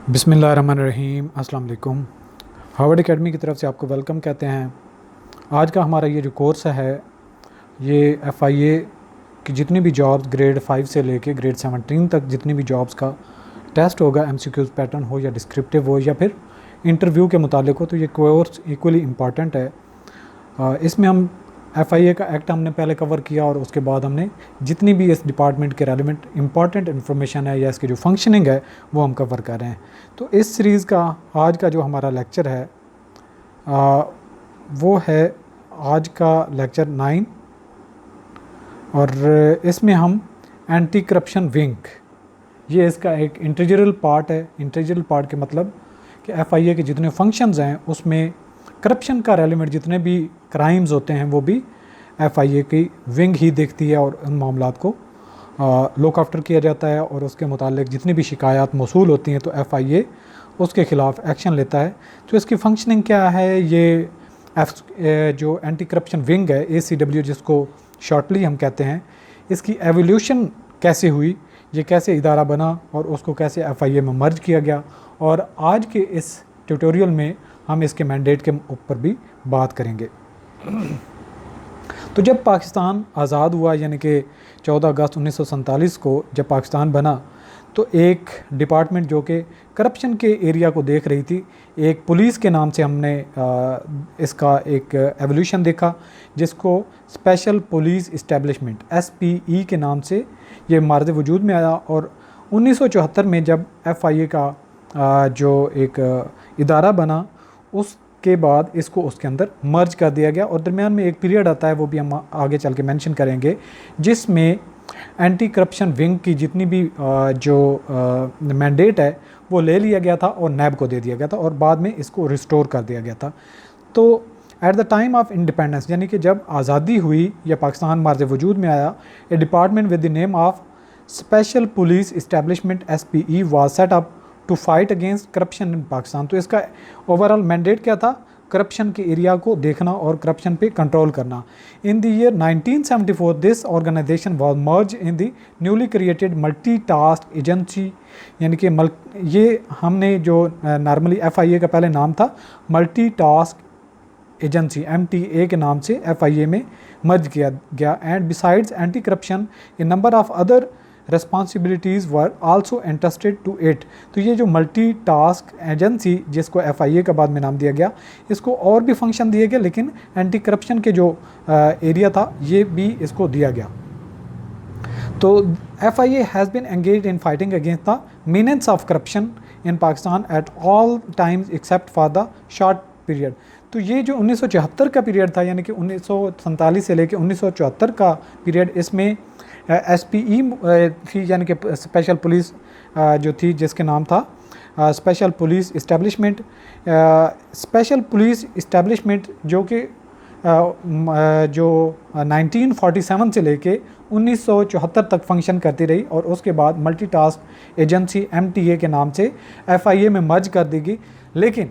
बिस्मिल्लाहिर्रहमानिर्रहीम अस्सलाम वालेकुम। हार्वर्ड एकेडमी की तरफ से आपको वेलकम कहते हैं। आज का हमारा ये जो कोर्स है ये FIA की जितनी भी जॉब्स ग्रेड 5 से लेके ग्रेड 17 तक जितनी भी जॉब्स का टेस्ट होगा, MCQs पैटर्न हो या डिस्क्रिप्टिव हो या फिर इंटरव्यू के मुतालिक हो, तो ये कोर्स इक्वली इम्पॉर्टेंट है। इसमें हम FIA का एक्ट हमने पहले कवर किया और उसके बाद हमने जितनी भी इस डिपार्टमेंट के रेलिवेंट इंपॉर्टेंट इन्फॉर्मेशन है या इसकी जो फंक्शनिंग है वो हम कवर कर रहे हैं। तो इस सीरीज़ का आज का जो हमारा लेक्चर है वो है आज का लेक्चर 9 और इसमें हम एंटी करप्शन विंग, ये इसका एक इंटीग्रल पार्ट है। इंटीग्रल पार्ट के मतलब कि FIA के जितने फंक्शंस हैं उसमें करप्शन का रेलिवेंट जितने भी क्राइम्स होते हैं वो भी FIA की विंग ही देखती है और उन मामलात को लुक आफ्टर किया जाता है और उसके मुतालिक जितनी भी शिकायत मौसूल होती हैं तो FIA उसके ख़िलाफ़ एक्शन लेता है। तो इसकी फंक्शनिंग क्या है, ये जो एंटी करप्शन विंग है ACW जिसको शॉर्टली हम कहते हैं, इसकी एवोल्यूशन कैसे हुई, ये कैसे इदारा बना और उसको कैसे FIA में मर्ज किया गया, और आज के इस ट्यूटोरियल में हम इसके मैंडेट के ऊपर भी बात करेंगे। तो जब पाकिस्तान आज़ाद हुआ यानी कि 14 अगस्त 1947 को जब पाकिस्तान बना तो एक डिपार्टमेंट जो कि करप्शन के एरिया को देख रही थी, एक पुलिस के नाम से हमने इसका एक एवोल्यूशन देखा जिसको स्पेशल पुलिस इस्टेब्लिशमेंट SPE के नाम से ये मार्ज़ वजूद में आया। और 1974 में जब FIA का जो एक इदारा बना उसके बाद इसको उसके अंदर मर्ज कर दिया गया और दरमियान में एक पीरियड आता है, वो भी हम आगे चल के मेंशन करेंगे, जिसमें एंटी करप्शन विंग की जितनी भी जो मैंडेट है वो ले लिया गया था और नैब को दे दिया गया था और बाद में इसको रिस्टोर कर दिया गया था। तो at the time of independence यानी कि जब आज़ादी हुई या पाकिस्तान मार्ज़ वजूद में आया, a department with the name of special police establishment SPE was set up to fight against corruption in Pakistan. तो इसका ओवरऑल मैंडेट क्या था, करप्शन के एरिया को देखना और करप्शन पे कंट्रोल करना। In the year 1974 this organisation was merge in the newly created multi task agency, यानी कि ये हमने जो नॉर्मली FIA का पहले नाम था मल्टी टास्क एजेंसी MTA के नाम से FIA में मर्ज किया गया। And besides anti corruption a number of other responsibilities were also interested to it. तो ये जो मल्टी टास्क एजेंसी जिसको FIA का बाद में नाम दिया गया, इसको और भी फंक्शन दिए गए लेकिन एंटी करप्शन के जो एरिया था ये भी इसको दिया गया। तो FIA has been engaged in fighting against the menace of corruption in Pakistan at all times except for the short period. तो ये जो 1974 का पीरियड था यानी कि 1947 से लेकर 1974 का पीरियड, इसमें SPE थी यानी कि स्पेशल पुलिस जो थी जिसके नाम था special police establishment. Special police establishment जो कि जो 1947 से लेके 1974 तक फंक्शन करती रही और उसके बाद मल्टी टास्क एजेंसी MTA के नाम से FIA में मर्ज कर दी गई। लेकिन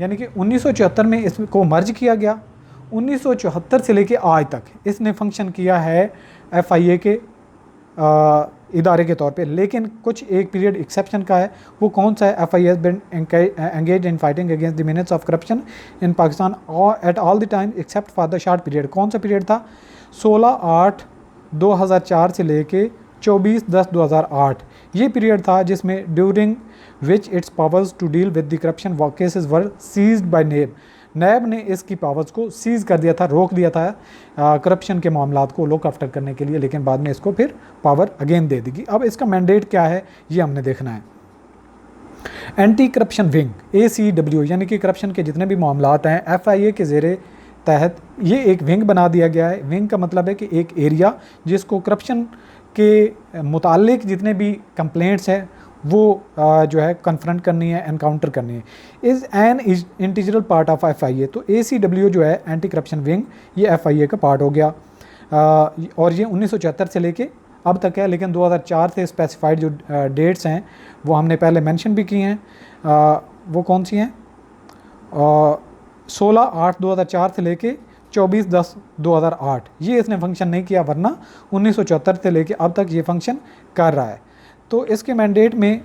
यानी कि 1974 में इसको मर्ज किया गया, 1974 से लेके आज तक इसने फंक्शन किया है FIA के इदारे के तौर पे। लेकिन कुछ एक पीरियड एक्सेप्शन का है, वो कौन सा है, FIA has been engaged in fighting against the menace of corruption in Pakistan at all the time except for the short period. कौन सा पीरियड था, 16/8/2004 से लेके 24/10/2008 ये पीरियड था जिसमें during which its powers to deal with the corruption cases were seized by NAB ने इसकी पावर्स को सीज़ कर दिया था, रोक दिया था करप्शन के मामलात को लुक आफ्टर करने के लिए, लेकिन बाद में इसको फिर पावर अगेन दे देगी। अब इसका मैंडेट क्या है ये हमने देखना है। एंटी करप्शन विंग ACW यानी कि करप्शन के जितने भी मामलात हैं FIA के ज़ेरे तहत ये एक विंग बना दिया गया है। विंग का मतलब है कि एक एरिया जिसको करप्शन के मुतालिक जितने भी कंप्लेंट्स हैं वो जो है कन्फ्रंट करनी है, एनकाउंटर करनी है। Is an integral part of FIA। तो ACW जो है एंटी करप्शन विंग ये FIA का पार्ट हो गया और ये 1974 से लेके अब तक है, लेकिन 2004 से स्पेसिफाइड जो डेट्स हैं वो हमने पहले मेंशन भी की हैं। वो कौन सी हैं, 16/8/2004 से लेके 24/10/2008 ये इसने फंक्शन नहीं किया, वरना 1974 से लेके अब तक ये फंक्शन कर रहा है। तो इसके मैंडेट में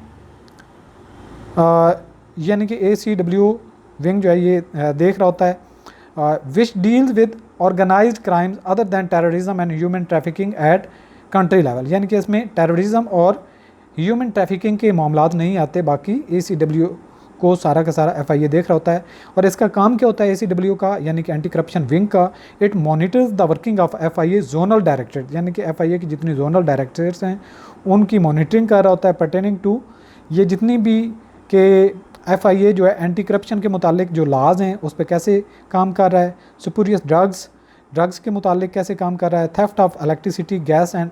यानी कि ACW विंग जो है ये देख रहा होता है which deals with organised crimes other than terrorism and human trafficking at country level, यानी कि इसमें टेररिज्म और ह्यूमन ट्रैफिकिंग के मामलात नहीं आते, बाकी ACW को सारा का सारा FIA देख रहा होता है। और इसका काम क्या होता है ACW का, यानी कि एंटी करप्शन विंग का, it monitors the working of FIA zonal directorate, यानी कि FIA की जितनी जोनल डायरेक्टरेट्स हैं उनकी मॉनिटरिंग कर रहा होता है पर्टेनिंग टू ये जितनी भी के FIA जो है एंटी करप्शन के मुतालिक जो लाज हैं उस पर कैसे काम कर रहा है, सुपीरियस ड्रग्स के मुतालिक कैसे काम कर रहा है, theft of electricity gas and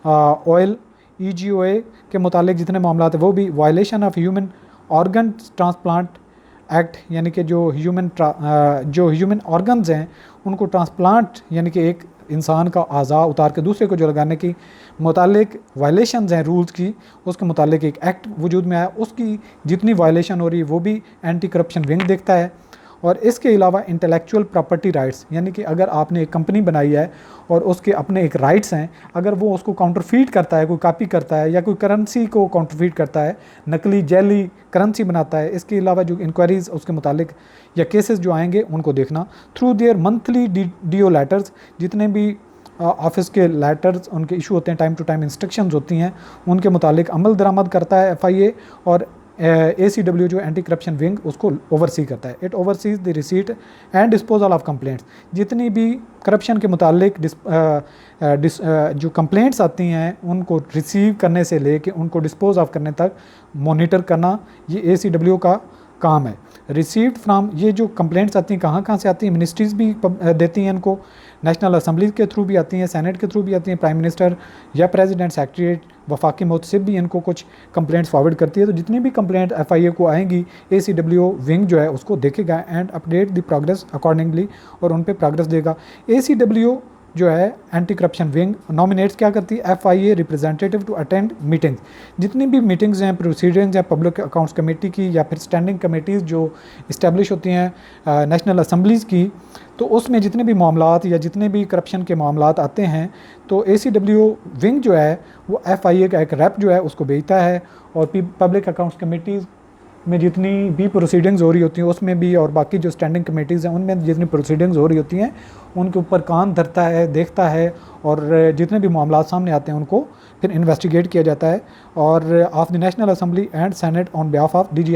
oil EGOA के मुतालिक जितने मामला हैं वो भी, violation of human organ transplant act, यानी कि जो ह्यूमन ऑर्गन्स हैं उनको ट्रांसप्लांट यानी कि एक इंसान का आज़ा उतार के दूसरे को जो लगाने की मुतालिक वायलेशंस हैं रूल्स की, उसके मुतालिक एक एक्ट वजूद में आया, उसकी जितनी वायलेशन हो रही है वो भी एंटी करप्शन विंग देखता है। और इसके अलावा इंटेलेक्चुअल प्रॉपर्टी राइट्स, यानी कि अगर आपने एक कंपनी बनाई है और उसके अपने एक राइट्स हैं, अगर वो उसको काउंटरफीट करता है, कोई कॉपी करता है या कोई करेंसी को काउंटरफीट करता है, नकली जैली करेंसी बनाता है, इसके अलावा जो इंक्वायरीज़ उसके मुतालिक या केसेस जो आएंगे उनको देखना through their monthly DO letters, जितने भी ऑफिस के लेटर्स उनके इशू होते हैं, टाइम टू टाइम इंस्ट्रक्शंस होती हैं, उनके मुतालिक अमल दरामद करता है FIA। और ACW जो एंटी करप्शन विंग उसको ओवरसी करता है। It overseas the receipt and disposal of complaints, जितनी भी करप्शन के मुतालिक जो कंप्लेंट्स आती हैं उनको रिसीव करने से लेके उनको डिस्पोज ऑफ करने तक मॉनिटर करना ये ACW का काम है। रिसीव्ड फ्राम, ये जो कंप्लेंट्स आती हैं कहाँ से आती हैं, मिनिस्ट्रीज़ भी देती हैं इनको, नेशनल असम्बली के थ्रू भी आती हैं, सेनेट के थ्रू भी आती हैं, प्राइम मिनिस्टर या प्रेसिडेंट सेक्रेटरीट वफाकी मुतसिब भी इनको कुछ कंप्लेंट्स फॉरवर्ड करती है। तो जितनी भी कंप्लेंट FIA को आएंगी ACW विंग जो है उसको देखेगा and update the progress accordingly, और उन पर प्रोग्रेस देगा। ACW जो है एंटी करप्शन विंग नॉमिनेट्स क्या करती है FIA representative to attend meetings, जितनी भी मीटिंग्स हैं, प्रोसीडिंग्स हैं पब्लिक अकाउंट्स कमेटी की या फिर स्टैंडिंग कमेटीज़ जो इस्टेब्लिश होती हैं नेशनल असम्बलीज़ की, तो उसमें जितने भी मामलात या जितने भी करप्शन के मामलात आते हैं तो ACW विंग जो है वो FIA का एक रेप जो है उसको भेजता है, और पब्लिक अकाउंट्स कमेटीज़ में जितनी भी प्रोसीडिंग्स हो रही होती हैं उसमें भी, और बाकी जो स्टैंडिंग कमेटीज़ हैं उनमें जितनी प्रोसीडिंग्स हो रही होती हैं उनके ऊपर कान धरता है, देखता है, और जितने भी मामला सामने आते हैं उनको फिर इन्वेस्टिगेट किया जाता है। और of the national assembly and senate on behalf of DG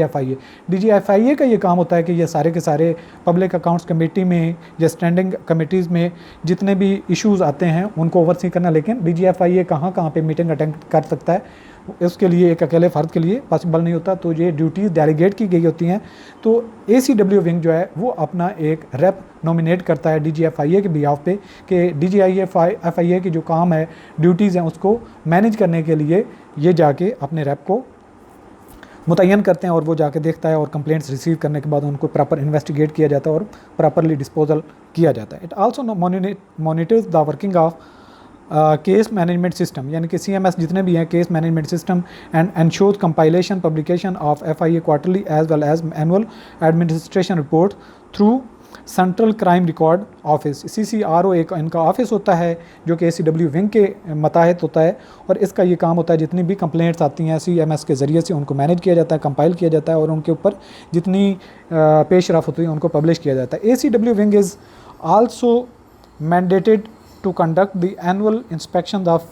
FIA का ये काम होता है कि ये सारे के सारे पब्लिक अकाउंट्स कमेटी में या स्टैंडिंग कमेटीज़ में जितने भी इश्यूज़ आते हैं उनको ओवरसी करना। लेकिन DG FIA कहाँ पे मीटिंग अटेंड कर सकता है, इसके लिए एक अकेले फ़र्द के लिए पॉसिबल नहीं होता, तो ये ड्यूटीज़ डेलीगेट की गई होती हैं। तो ACW विंग जो है वो अपना एक रेप नॉमिनेट करता है DG FIA के बिहाफ पे कि DG FIA की जो काम है, ड्यूटीज़ हैं, उसको मैनेज करने के लिए ये जाके अपने रेप को मुतय्यन करते हैं, और वो जाके देखता है और कंप्लेंट्स रिसीव करने के बाद उनको प्रॉपर इन्वेस्टिगेट किया जाता है और प्रॉपरली डिस्पोजल किया जाता है। It also monitors the working of case management system, यानी कि CMS जितने भी हैं case management system, and ensures compilation publication of FIA quarterly as well as annual administration report through central crime record office. CCRO एक इनका office होता है जो कि ACW विंग के मतहत होता है, और इसका ये काम होता है जितनी भी कंप्लेंट्स आती हैं CMS के ज़रिए से उनको मैनेज किया जाता है, कंपाइल किया जाता है, और उनके ऊपर जितनी पेश रफ्त होती है उनको पब्लिश किया जाता है। ACW wing is also mandated to conduct the annual inspections of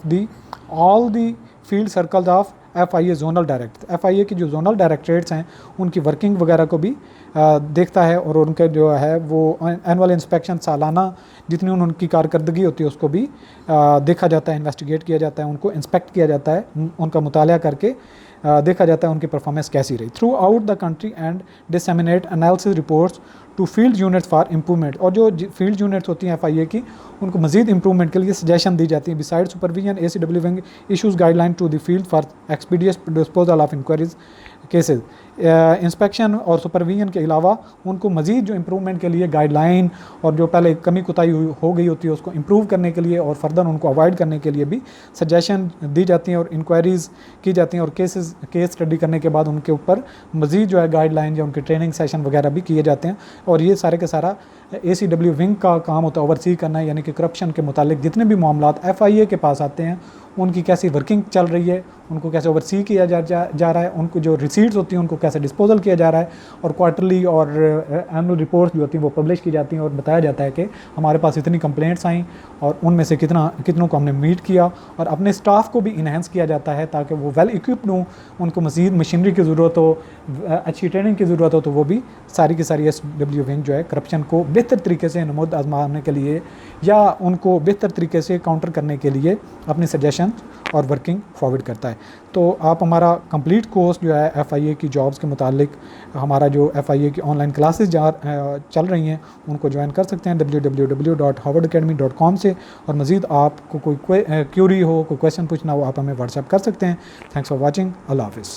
all the field circles of FIA zonal director। FIA की जो जोनल डायरेक्टरेट्स हैं उनकी वर्किंग वगैरह को भी देखता है, और उनके जो है वो एनुअल इंस्पेक्शन सालाना जितनी उनकी कारकर्दगी होती है उसको भी देखा जाता है, इन्वेस्टिगेट किया जाता है, उनको इंस्पेक्ट किया जाता है, उनका मुताला करके देखा जाता है उनकी परफॉर्मेंस कैसी रही throughout the country and disseminate analysis reports to field units for improvement. और जो फील्ड यूनिट्स होती हैं FIA की उनको मजीद इंप्रूवमेंट के लिए सजेशन दी जाती है। Beside supervision ACW wing issues guideline to the field for expeditious disposal of inquiries cases. Inspection और सुपरविजन के अलावा उनको मज़ीद जो इम्प्रूवमेंट के लिए गाइडलाइन और जो पहले कमी कोताही हो गई होती है उसको इम्प्रूव करने के लिए और फर्दर उनको अवॉइड करने के लिए भी सजेशन दी जाती हैं और इंक्वायरीज़ की जाती हैं, और केस स्टडी करने के बाद उनके ऊपर मज़ीद जो है गाइडलाइन या उनके ट्रेनिंग सेशन वगैरह भी किए जाते हैं। और ये सारे के सारा ACW विंग का काम होता है ओवरसी करना, यानी कि करप्शन के मुतालिक जितने भी मामलात FIA के पास आते हैं उनकी कैसी वर्किंग चल रही है, उनको कैसे ओवरसी किया जा रहा है, उनको जो रिसीट्स होती हैं उनको कैसे डिस्पोजल किया जा रहा है, और क्वार्टरली और एनुअल रिपोर्ट्स जो होती हैं वो पब्लिश की जाती हैं और बताया जाता है कि हमारे पास इतनी कंप्लेंट्स आई और उनमें से कितनों को हमने मीट किया, और अपने स्टाफ को भी इन्हेंस किया जाता है ताकि वो वेल इक्विप्ड हों, उनको मज़ीद मशीनरी की ज़रूरत हो, अच्छी ट्रेनिंग की ज़रूरत हो, तो वो भी सारी की सारी SW विंग जो है करप्शन को बेहतर तरीके से नमूद आजमाने के लिए या उनको बेहतर तरीके से काउंटर करने के लिए अपनी सजेशन और वर्किंग फॉरवर्ड करता है। तो आप हमारा कंप्लीट कोर्स जो है FIA की जॉब्स के मुतालिक, हमारा जो FIA की ऑनलाइन क्लासेस चल रही हैं उनको ज्वाइन कर सकते हैं www.howardacademy.com से, और मज़ीद आपको कोई क्यूरी हो, कोई क्वेश्चन पूछना हो, आप हमें व्हाट्सएप कर सकते हैं। Thanks for watching. अल्लाह हाफ़िज़।